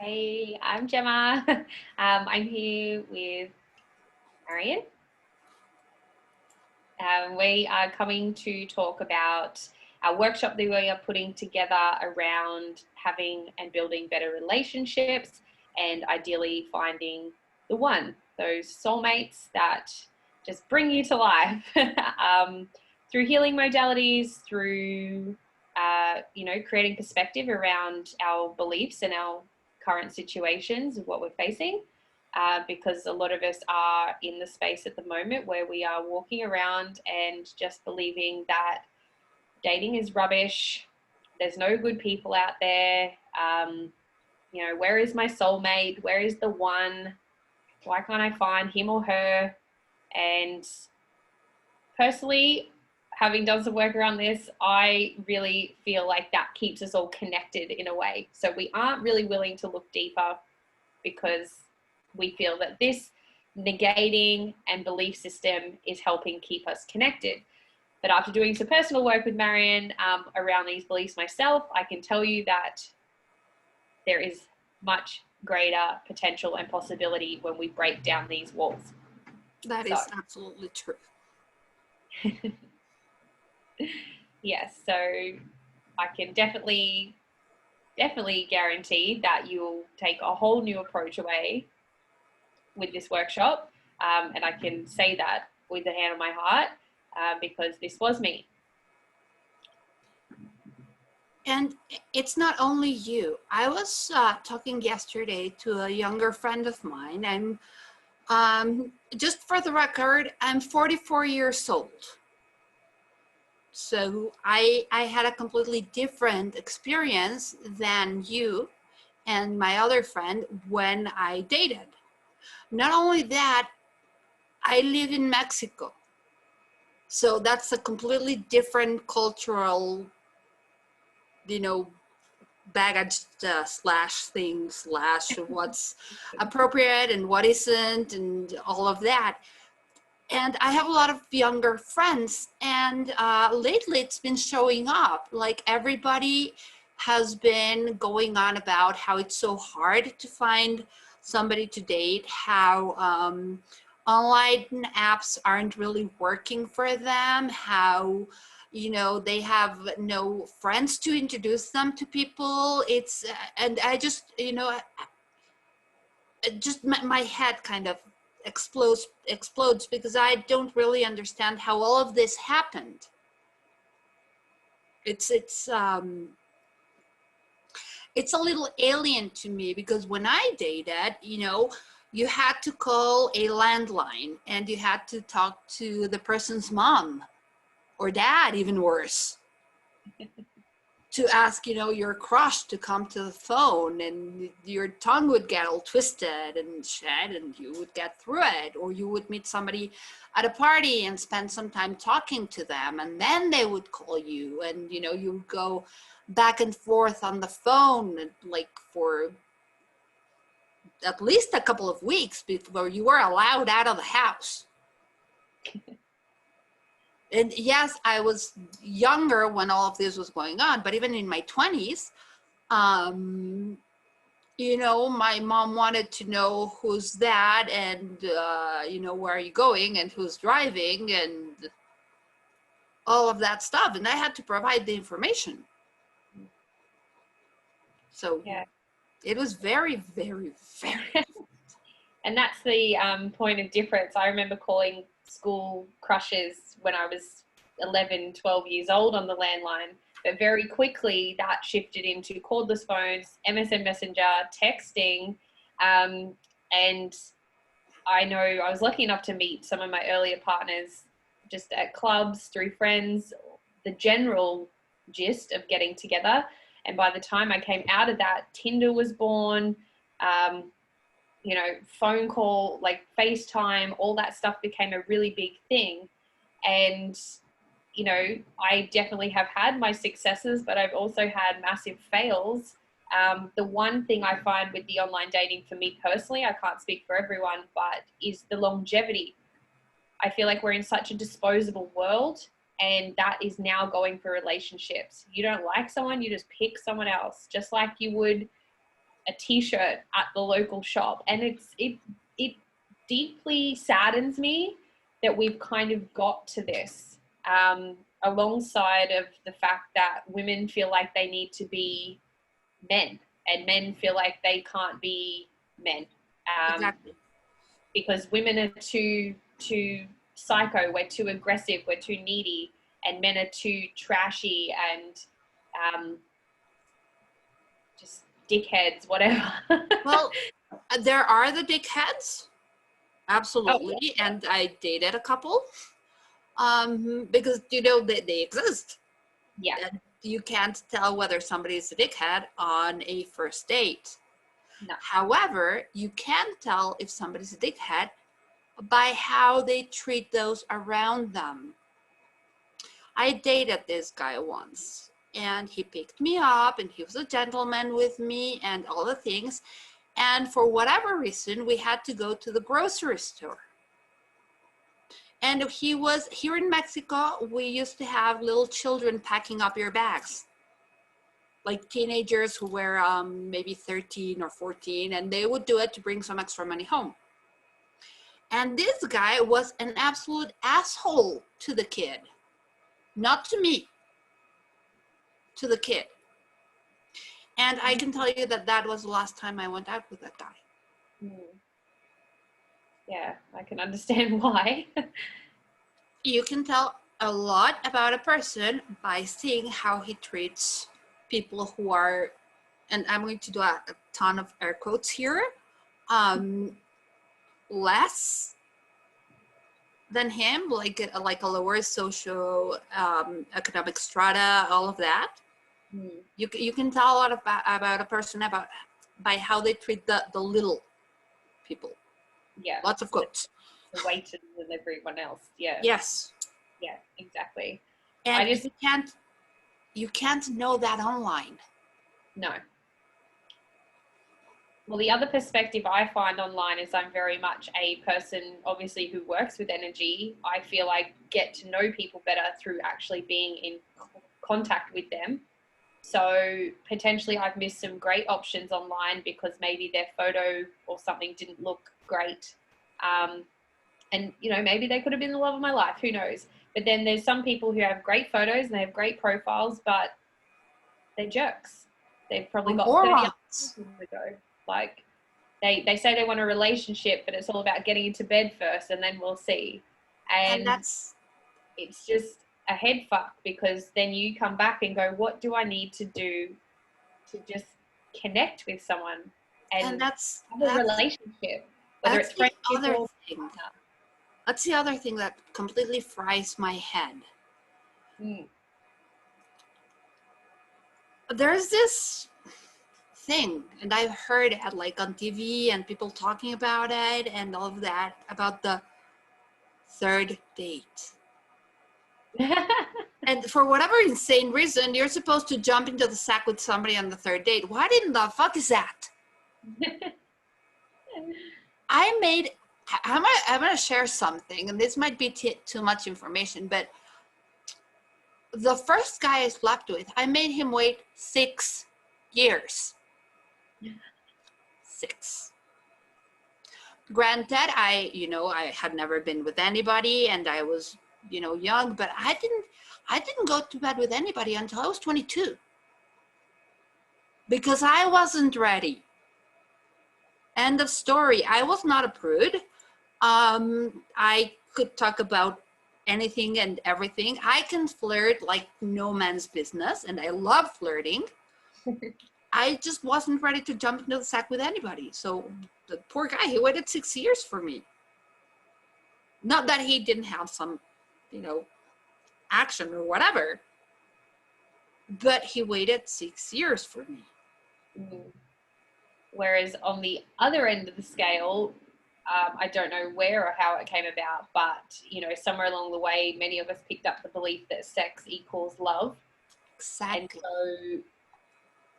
Hey, I'm Gemma. I'm here with Marion. We are coming to talk about our workshop that we are putting together around having and building better relationships and ideally finding the one, those soulmates that just bring you to life through healing modalities, through creating perspective around our beliefs and our current situations of what we're facing. Because a lot of us are in the space at the moment where we are walking around and just believing that dating is rubbish. There's no good people out there. Where is my soulmate? Where is the one? Why can't I find him or her? And personally, having done some work around this, I really feel like that keeps us all connected in a way. So we aren't really willing to look deeper because we feel that this negating and belief system is helping keep us connected. But after doing some personal work with Marion around these beliefs myself, I can tell you that there is much greater potential and possibility when we break down these walls. That is absolutely true. Yes, so I can definitely guarantee that you'll take a whole new approach away with this workshop. And I can say that with the hand on my heart because this was me. And it's not only you. I was talking yesterday to a younger friend of mine, and just for the record, I'm 44 years old. So I had a completely different experience than you and my other friend when I dated. Not only that, I live in Mexico. So that's a completely different cultural, baggage slash thing slash what's appropriate and what isn't and all of that. And I have a lot of younger friends, and lately it's been showing up. Like, everybody has been going on about how it's so hard to find somebody to date, how online apps aren't really working for them, how they have no friends to introduce them to people. It's and I just just my head kind of explodes because I don't really understand how all of this happened. It's a little alien to me, because when I dated, you had to call a landline and you had to talk to the person's mom or dad, even worse, to ask, your crush to come to the phone, and your tongue would get all twisted and shit, and you would get through it. Or you would meet somebody at a party and spend some time talking to them, and then they would call you, and, you would go back and forth on the phone, like for at least a couple of weeks before you were allowed out of the house. And yes, I was younger when all of this was going on, but even in my 20s, my mom wanted to know who's that, and, where are you going, and who's driving, and all of that stuff. And I had to provide the information. So yeah, it was very, very, very. And that's the point of difference. I remember calling school crushes when I was 11, 12 years old on the landline. But very quickly that shifted into cordless phones, MSN Messenger, texting. And I know I was lucky enough to meet some of my earlier partners just at clubs, through friends, the general gist of getting together. And by the time I came out of that, Tinder was born. Phone call, like FaceTime, all that stuff became a really big thing. And, I definitely have had my successes, but I've also had massive fails. The one thing I find with the online dating for me personally, I can't speak for everyone, but is the longevity. I feel like we're in such a disposable world, and that is now going for relationships. You don't like someone, you just pick someone else, just like you would a t-shirt at the local shop. And it deeply saddens me that we've kind of got to this, alongside of the fact that women feel like they need to be men and men feel like they can't be men. Exactly. Because women are too psycho, we're too aggressive, we're too needy, and men are too trashy and just dickheads, whatever. Well, there are the dickheads, absolutely, Oh, yeah. and I dated a couple, because they exist. Yeah. And you can't tell whether somebody is a dickhead on a first date. No. However, you can tell if somebody's a dickhead by how they treat those around them. I dated this guy once, and he picked me up, and he was a gentleman with me and all the things. And for whatever reason, we had to go to the grocery store. And he was here in Mexico. We used to have little children packing up your bags, like teenagers who were maybe 13 or 14, and they would do it to bring some extra money home. And this guy was an absolute asshole to the kid, not to me, to the kid. And I can tell you that that was the last time I went out with that guy. Yeah, I can understand why. You can tell a lot about a person by seeing how he treats people who are, and I'm going to do a ton of air quotes here, less than him, like a lower socio economic strata, all of that. You can tell a lot about a person by how they treat the little people. Yeah. Lots of quotes. The waiters and everyone else. Yeah. Yes. Yeah, exactly. And you can't know that online. No. Well, the other perspective I find online is I'm very much a person, obviously, who works with energy. I feel I get to know people better through actually being in contact with them. So potentially I've missed some great options online because maybe their photo or something didn't look great. And, maybe they could have been the love of my life. Who knows? But then there's some people who have great photos and they have great profiles, but they're jerks. They've probably got 30 Morons. years ago. Like they say they want a relationship, but it's all about getting into bed first and then we'll see. And it's just a head fuck, because then you come back and go, what do I need to do to just connect with someone and that's have a relationship, whether it's friendship or thing. That's the other thing that completely fries my head. There's this thing, and I've heard it like on TV and people talking about it and all of that, about the third date. And for whatever insane reason, you're supposed to jump into the sack with somebody on the third date. What in the fuck is that? I'm gonna share something, and this might be too much information, but the first guy I slept with, I made him wait 6 years. 6. Granted, I had never been with anybody, and I was, young, but I didn't go to bed with anybody until I was 22, because I wasn't ready. End of story. I was not a prude. I could talk about anything and everything. I can flirt like no man's business, and I love flirting. I just wasn't ready to jump into the sack with anybody. So the poor guy, he waited 6 years for me. Not that he didn't have some, action or whatever, but he waited 6 years for me. Whereas on the other end of the scale, I don't know where or how it came about, but, somewhere along the way, many of us picked up the belief that sex equals love. Exactly. And so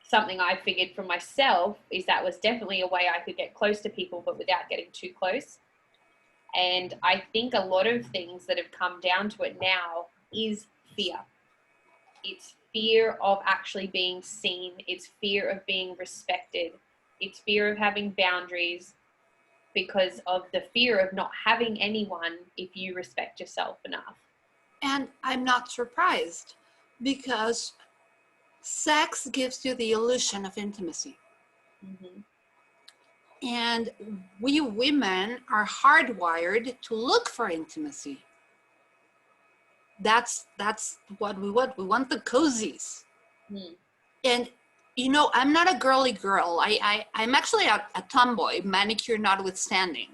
something I figured for myself is that was definitely a way I could get close to people, but without getting too close. And I think a lot of things that have come down to it now is fear. It's fear of actually being seen. It's fear of being respected. It's fear of having boundaries because of the fear of not having anyone if you respect yourself enough. And I'm not surprised, because sex gives you the illusion of intimacy. Mm-hmm. And we women are hardwired to look for intimacy. That's what we want. We want the cozies. Mm. And I'm not a girly girl. I'm actually a tomboy, manicure notwithstanding.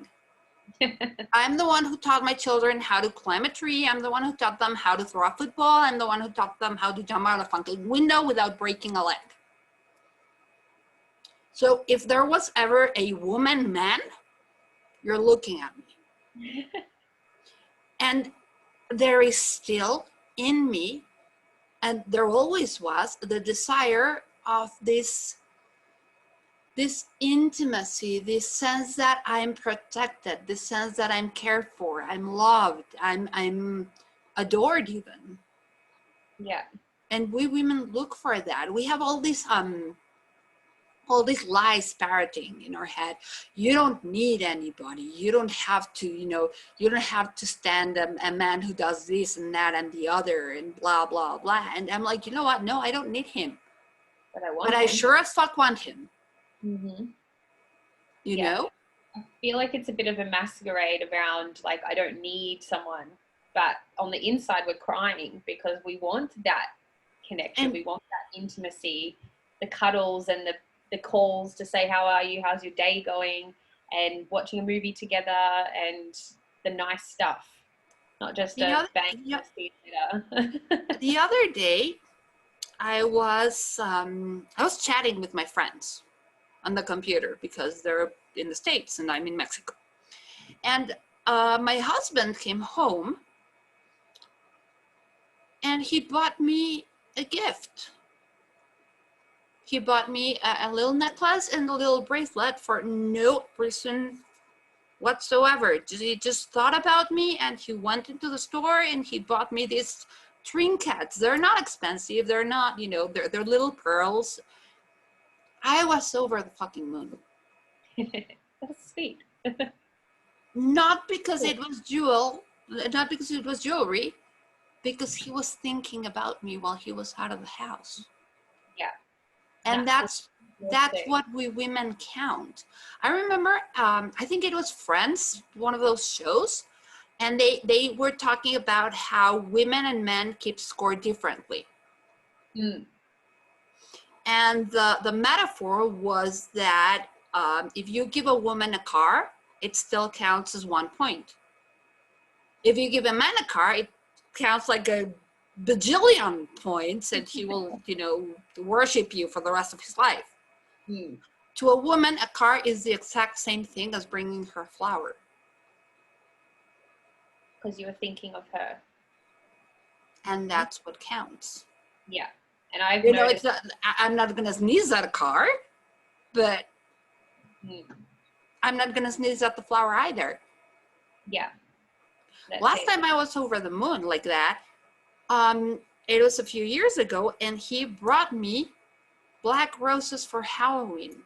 I'm the one who taught my children how to climb a tree. I'm the one who taught them how to throw a football. I'm the one who taught them how to jump out a fucking window without breaking a leg. So if there was ever a woman man, you're looking at me. And there is still in me, and there always was, the desire of this intimacy, this sense that I'm protected, this sense that I'm cared for, I'm loved, I'm adored even. Yeah. And we women look for that. We have all these lies parroting in our head. You don't need anybody. You don't have to, you don't have to stand a man who does this and that and the other and blah, blah, blah. And I'm like, you know what? No, I don't need him. But I sure as fuck want him. Mm-hmm. You know? I feel like it's a bit of a masquerade around, like, I don't need someone. But on the inside, we're crying because we want that connection. We want that intimacy, the cuddles and the calls to say, how are you? How's your day going? And watching a movie together and the nice stuff. Not just a bang. The other day, I was chatting with my friends on the computer because they're in the States and I'm in Mexico. And my husband came home and he bought me a gift. He bought me a little necklace and a little bracelet for no reason whatsoever. He just thought about me and he went into the store and he bought me these trinkets. They're not expensive. They're not, they're little pearls. I was over the fucking moon. That's sweet. Not because it was jewelry, because he was thinking about me while he was out of the house. Yeah. And that's what we women count. I remember, I think it was Friends, one of those shows, and they were talking about how women and men keep score differently. Mm. And the metaphor was that if you give a woman a car, it still counts as 1 point. If you give a man a car, it counts like a bajillion points, and he will, worship you for the rest of his life. Mm. To a woman, a car is the exact same thing as bringing her a flower. Because you were thinking of her. And that's what counts. Yeah. And I've noticed... I'm not going to sneeze at a car, but I'm not going to sneeze at the flower either. Yeah. Last time I was over the moon like that, it was a few years ago, and he brought me black roses for Halloween.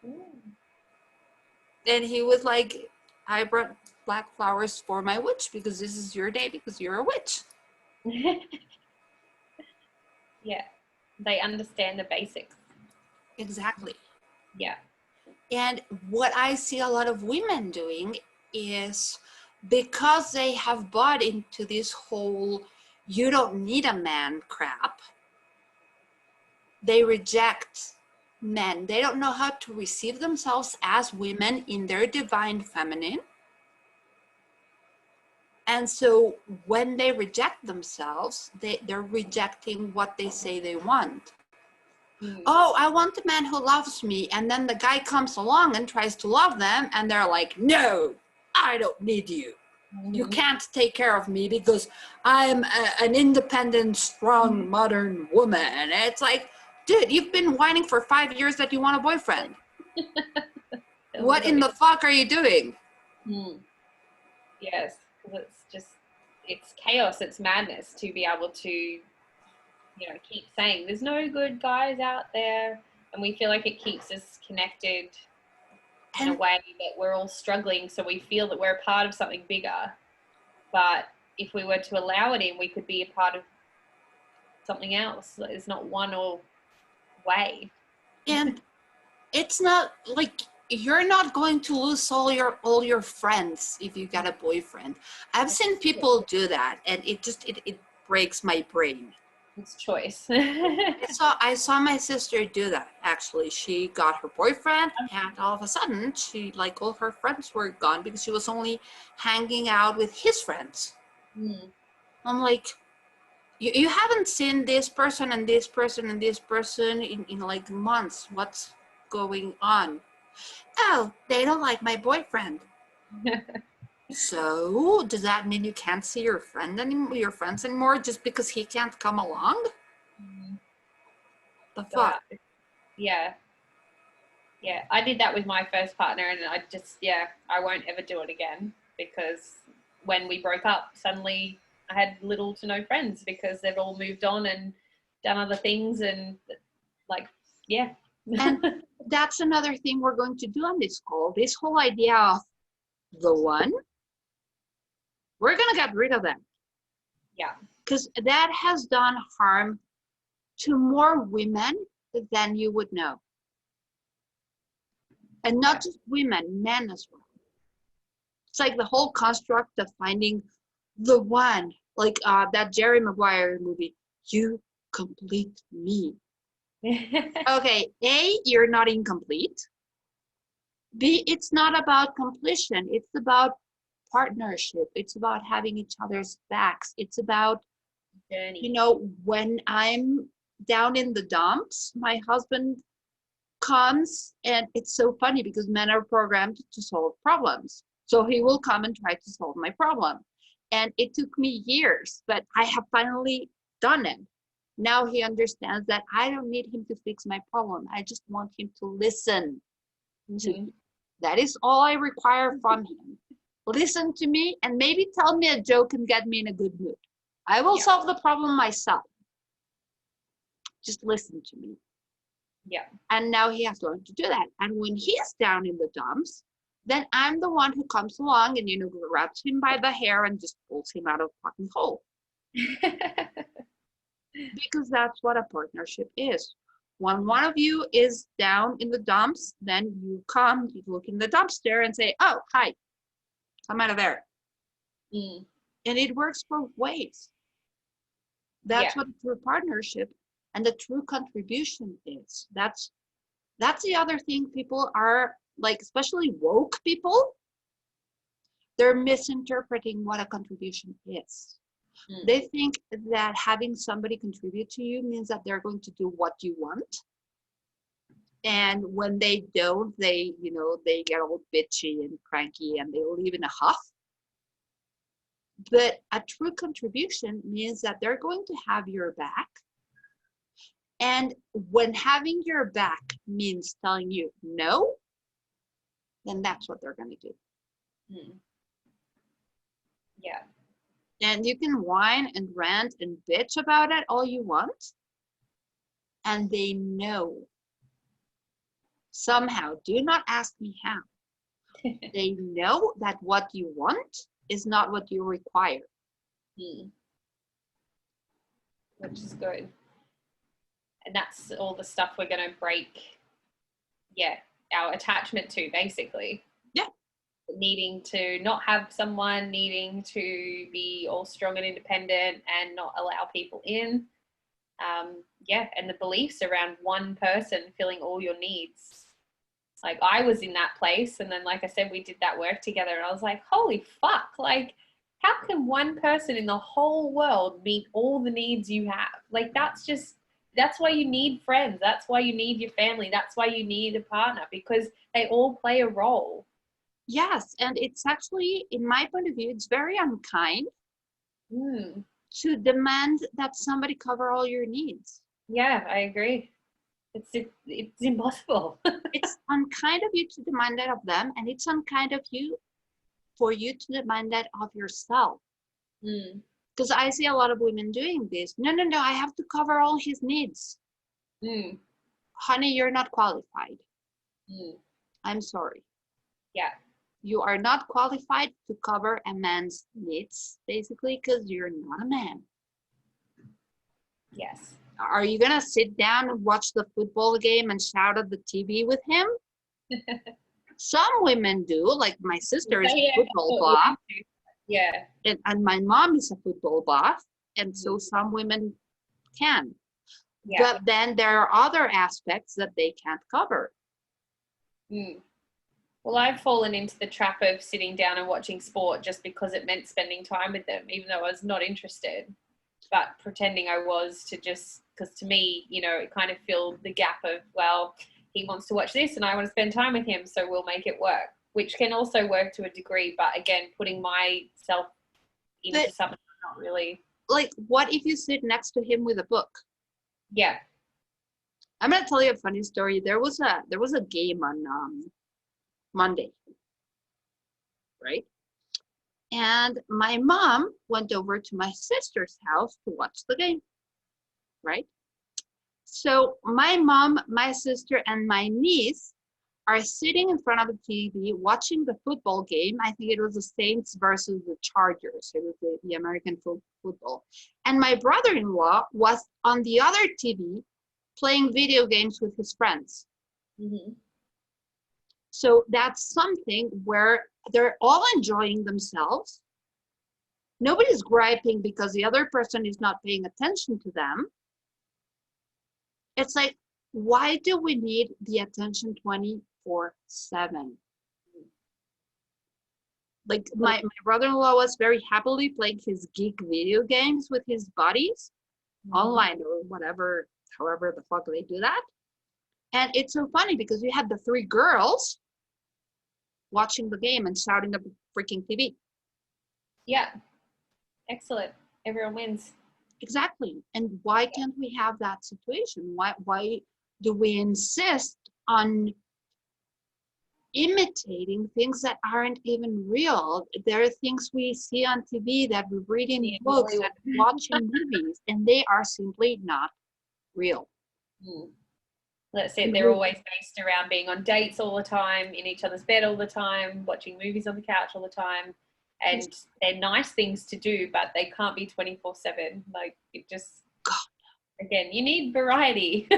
Ooh. And he was like, I brought black flowers for my witch because this is your day because you're a witch. Yeah. They understand the basics. Exactly. Yeah. And what I see a lot of women doing is, because they have bought into this whole you don't need a man crap, they reject men. They don't know how to receive themselves as women in their divine feminine. And so when they reject themselves, they're rejecting what they say they want. Mm. Oh, I want a man who loves me. And then the guy comes along and tries to love them. And they're like, no, I don't need you. Mm-hmm. You can't take care of me because I'm an independent, strong, modern woman. And it's like, dude, you've been whining for 5 years that you want a boyfriend. What in the fuck are you doing? Mm. Yes, because it's chaos, it's madness to be able to, keep saying there's no good guys out there. And we feel like it keeps us connected in a And way that we're all struggling, so we feel that we're a part of something bigger. But if we were to allow it in, we could be a part of something else. It's not one or way. and it's not like you're not going to lose all your friends if you got a boyfriend. I've seen people do that, and it breaks my brain. It's choice. I saw my sister do that. Actually, she got her boyfriend, and all of a sudden, she like all her friends were gone because she was only hanging out with his friends. Mm. I'm like, you haven't seen this person and this person and this person in like months. What's going on? Oh, they don't like my boyfriend. So does that mean you can't see your friends anymore just because he can't come along? The fuck? Yeah. Yeah. I did that with my first partner, and I won't ever do it again, because when we broke up, suddenly I had little to no friends because they've all moved on and done other things, and like, yeah. And that's another thing we're going to do on this call. This whole idea of the one, we're going to get rid of that. Yeah. Because that has done harm to more women than you would know. And not just women, men as well. It's like the whole construct of finding the one, like that Jerry Maguire movie, you complete me. Okay, A, you're not incomplete. B, it's not about completion. It's about partnership. It's about having each other's backs. It's about, Journey. when I'm down in the dumps, my husband comes, and it's so funny because men are programmed to solve problems. So he will come and try to solve my problem. And it took me years, but I have finally done it. Now he understands that I don't need him to fix my problem. I just want him to listen to me. That is all I require from him. Listen to me and maybe tell me a joke and get me in a good mood. I will solve the problem myself. Just listen to me. Yeah. And now he has learned to do that. And when he's down in the dumps, then I'm the one who comes along and, grabs him by the hair and just pulls him out of the fucking hole. Because that's what a partnership is. When one of you is down in the dumps, then you come, you look in the dumpster and say, oh, hi, come out of there. Mm. And it works both ways. That's what a true partnership and the true contribution is. That's the other thing people are like, especially woke people, they're misinterpreting what a contribution is. They think that having somebody contribute to you means that they're going to do what you want. And when they don't, they get all bitchy and cranky and they leave in a huff. But a true contribution means that they're going to have your back. And when having your back means telling you no, then that's what they're going to do. Yeah. And you can whine and rant and bitch about it all you want. And they know. Somehow, do not ask me how. They know that what you want is not what you require. Which is good. And that's all the stuff we're going to break, our attachment to, basically. Yeah. Needing to not have someone, needing to be all strong and independent and not allow people in. And the beliefs around one person filling all your needs. Like, I was in that place, and then, like I said, we did that work together, and I was like, holy fuck, like, how can one person in the whole world meet all the needs you have? Like, that's why you need friends. That's why you need your family. That's why you need a partner, because they all play a role. Yes, and it's actually, in my point of view, it's very unkind to demand that somebody cover all your needs. Yeah, I agree. It's impossible. It's unkind of you to demand that of them, and it's unkind of you for you to demand that of yourself. Because I see a lot of women doing this. No, I have to cover all his needs. honey, you're not qualified. Mm. I'm sorry. Yeah. You are not qualified to cover a man's needs, basically, because you're not a man. Yes. Are you going to sit down and watch the football game and shout at the TV with him? Some women do, like my sister is a football buff. Yeah. And my mom is a football buff. And so some women can. Yeah. But then there are other aspects that they can't cover. Mm. Well, I've fallen into the trap of sitting down and watching sport just because it meant spending time with them, even though I was not interested, but pretending I was, to just, because to me, you know, it kind of filled the gap of, well, he wants to watch this and I want to spend time with him, so we'll make it work, which can also work to a degree. But again, putting myself into something not really. Like, what if you sit next to him with a book? Yeah. I'm gonna tell you a funny story. There was a game on Monday, right? And my mom went over to my sister's house to watch the game, right? So my mom, my sister, and my niece are sitting in front of the TV watching the football game. I think it was the Saints versus the Chargers. It was the American football. And my brother-in-law was on the other TV playing video games with his friends. Mm-hmm. So that's something where they're all enjoying themselves. Nobody's griping because the other person is not paying attention to them. It's like, why do we need the attention 24/7? Like my brother-in-law was very happily playing his geek video games with his buddies online or whatever, however the fuck they do that. And it's so funny because you had the three girls watching the game and shouting at the freaking TV. Yeah. Excellent. Everyone wins. Exactly. And why can't we have that situation? Why do we insist on imitating things that aren't even real? There are things we see on TV that we read in books and watch in movies, and they are simply not real. That's it. They're always based around being on dates all the time, in each other's bed all the time, watching movies on the couch all the time. And they're nice things to do, but they can't be 24/7. Like, it just, again, you need variety.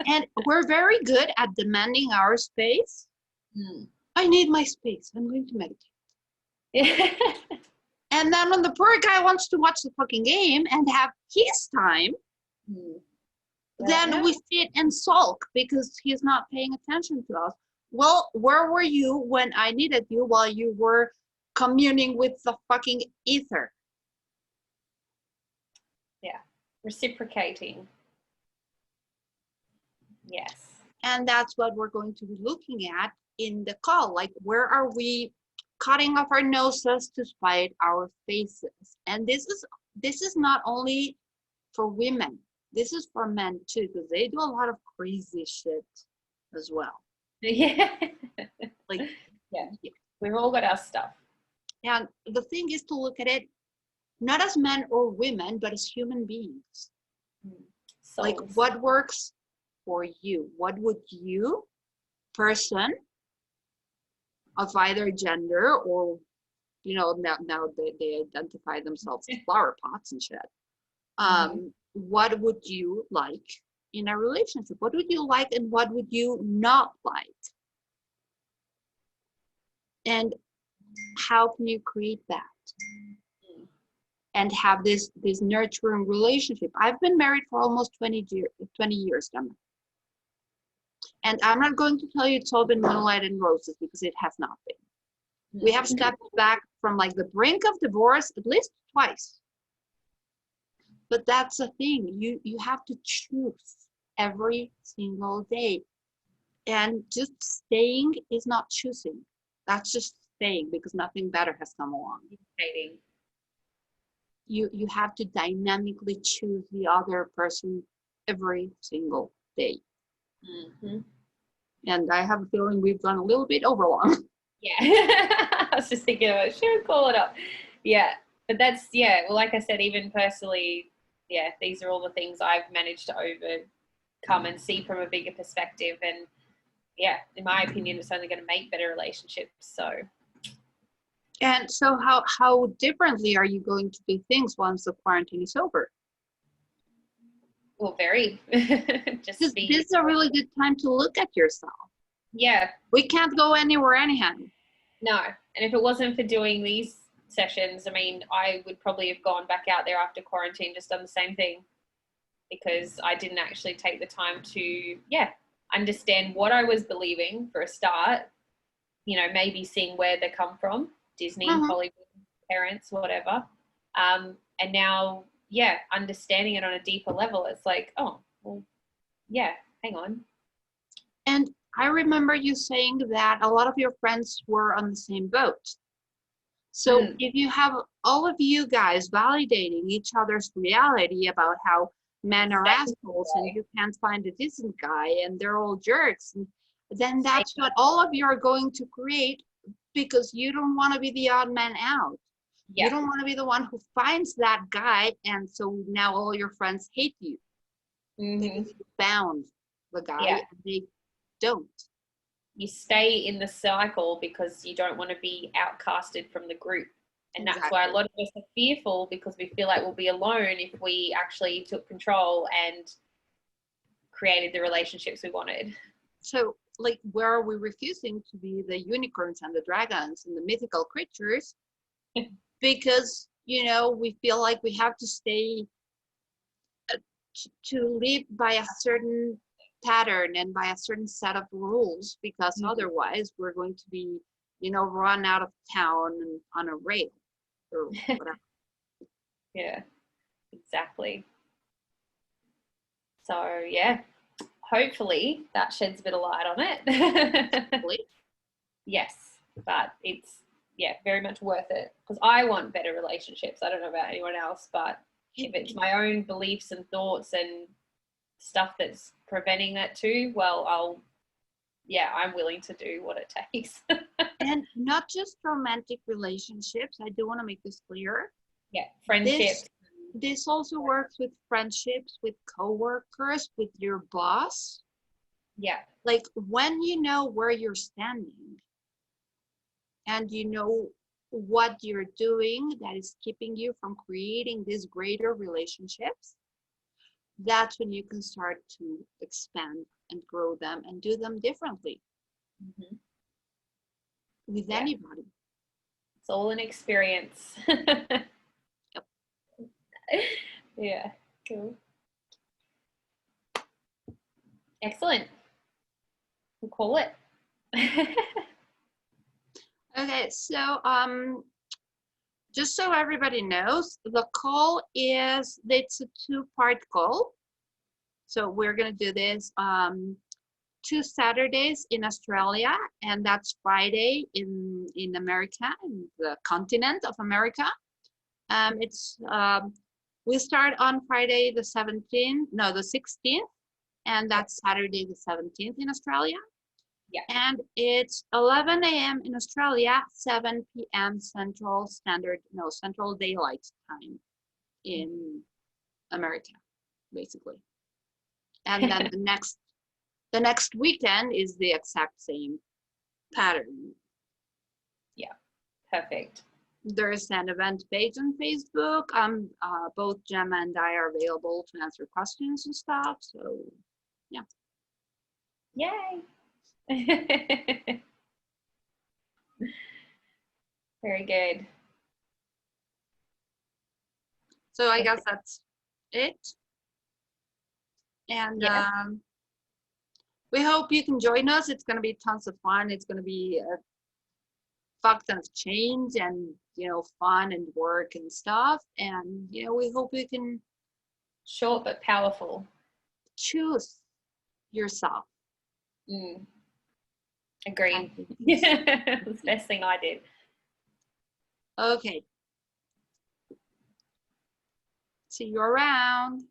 And we're very good at demanding our space. I need my space. I'm going to meditate. Yeah. And then when the poor guy wants to watch the fucking game and have his time, then we sit and sulk because he's not paying attention to us. Well, where were you when I needed you while you were communing with the fucking ether? Yeah. Reciprocating. Yes. And that's what we're going to be looking at in the call. Like, where are we cutting off our noses to spite our faces? And this is not only for women. This is for men too, because they do a lot of crazy shit as well. Yeah. Like, yeah. We've all got our stuff. And the thing is to look at it not as men or women, but as human beings. Like, what works for you? What would you, person of either gender, or, you know, now they identify themselves as flower pots and shit. What would you like in a relationship? What would you like and what would you not like? And how can you create that? And have this nurturing relationship. I've been married for almost 20 years, Donna. And I'm not going to tell you it's all been moonlight and roses, because it has not been. We have stepped back from like the brink of divorce at least twice. But that's the thing. You have to choose every single day. And just staying is not choosing. That's just staying because nothing better has come along. You have to dynamically choose the other person every single day. And I have a feeling we've gone a little bit over long. Yeah. I was just thinking about, should we call it up? Yeah. But that's, yeah, well, like I said, even personally, yeah, these are all the things I've managed to come and see from a bigger perspective. And yeah, in my opinion, it's only going to make better relationships. So. And so how differently are you going to do things once the quarantine is over? Well, very. This is a really good time to look at yourself. Yeah. We can't go anywhere anyhow. No. And if it wasn't for doing these sessions, I mean, I would probably have gone back out there after quarantine, just done the same thing, because I didn't actually take the time to, understand what I was believing for a start, you know, maybe seeing where they come from, Disney, Hollywood, parents, whatever. And now, understanding it on a deeper level, it's like, oh, well, yeah, hang on. And I remember you saying that a lot of your friends were on the same boat. So if you have all of you guys validating each other's reality about how men are assholes and you can't find a decent guy and they're all jerks, then that's what all of you are going to create, because you don't want to be the odd man out. Yeah. You don't want to be the one who finds that guy, and so now all your friends hate you because you found the guy and they don't. You stay in the cycle because you don't want to be outcasted from the group. And that's why a lot of us are fearful, because we feel like we'll be alone if we actually took control and created the relationships we wanted. So, like, where are we refusing to be the unicorns and the dragons and the mythical creatures? Because, you know, we feel like we have to stay to live by a certain pattern and by a certain set of rules, because otherwise we're going to be, you know, run out of town and on a rail or whatever. Yeah, exactly. So yeah, hopefully that sheds a bit of light on it. Yes, but it's very much worth it, because I want better relationships. I don't know about anyone else, but if it's my own beliefs and thoughts and stuff that's preventing that too, well, I'm willing to do what it takes. And not just romantic relationships. I do want to make this clear. Yeah, friendships. This also works with friendships, with coworkers, with your boss. Yeah. Like, when you know where you're standing and you know what you're doing that is keeping you from creating these greater relationships, that's when you can start to expand and grow them and do them differently with anybody. It's all an experience. Yep. Yeah, cool. Excellent. We'll call it. Okay, so just so everybody knows, the call it's a 2-part call. So we're gonna do this 2 Saturdays in Australia, and that's Friday in America, in the continent of America. We start on Friday the 16th, and that's Saturday the 17th in Australia. Yeah. And it's 11 a.m. in Australia, 7 p.m. Central Daylight Time in America, basically. And then the next weekend is the exact same pattern. Yeah, perfect. There's an event page on Facebook. Both Gemma and I are available to answer questions and stuff. So, yeah. Yay! Very good. So I guess that's it. And we hope you can join us. It's going to be tons of fun. It's going to be a fuck ton of change and, you know, fun and work and stuff. And, you know, we hope you can. Short but powerful. Choose yourself. Agreed. That's the best thing I did. Okay. See you around.